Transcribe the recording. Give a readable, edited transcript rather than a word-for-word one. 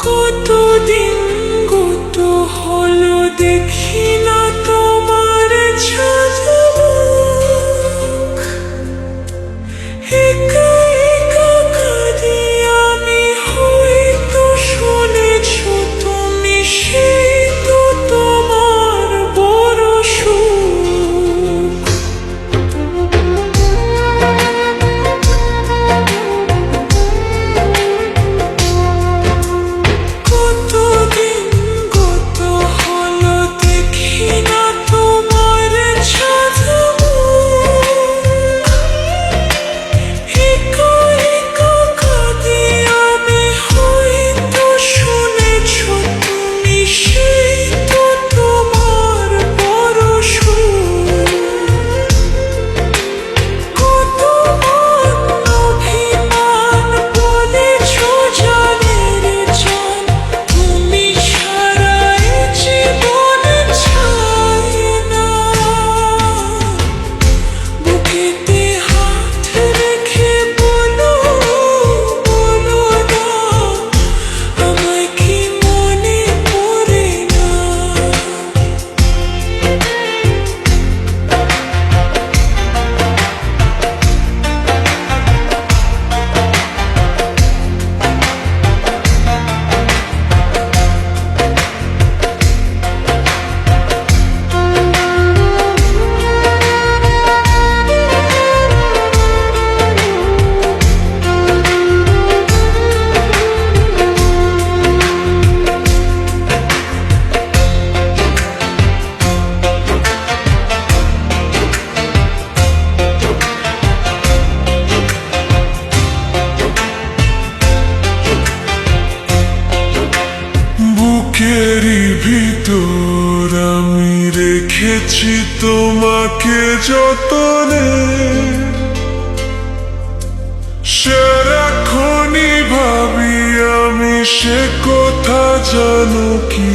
কতদিন গত হলো দেখি না তোমার ঝলমক। একা একা কাঁদি আমি, হয়তো শুনেছ তুমি, সেই তো তোমার বড় সুখ। কতদিন গত হলো দেখি না তোমার ঝলমক। একা একা কাঁদি আমি, হয়তো শুনেছ তুমি, সেই তো তোমার বড় সুখ। কত অভিমান বলেছ জানের জান, তুমি ছাড়া এ জীবন চাই না। বুকেতে হাত রেখে বলো বলো না, আমায় কি মনে পড়ে না। বুকেরই ভিতর আমি রেখেছি তোমাকে যতনে, সারাক্ষণই ভাবি আমি সে কথা জানো কি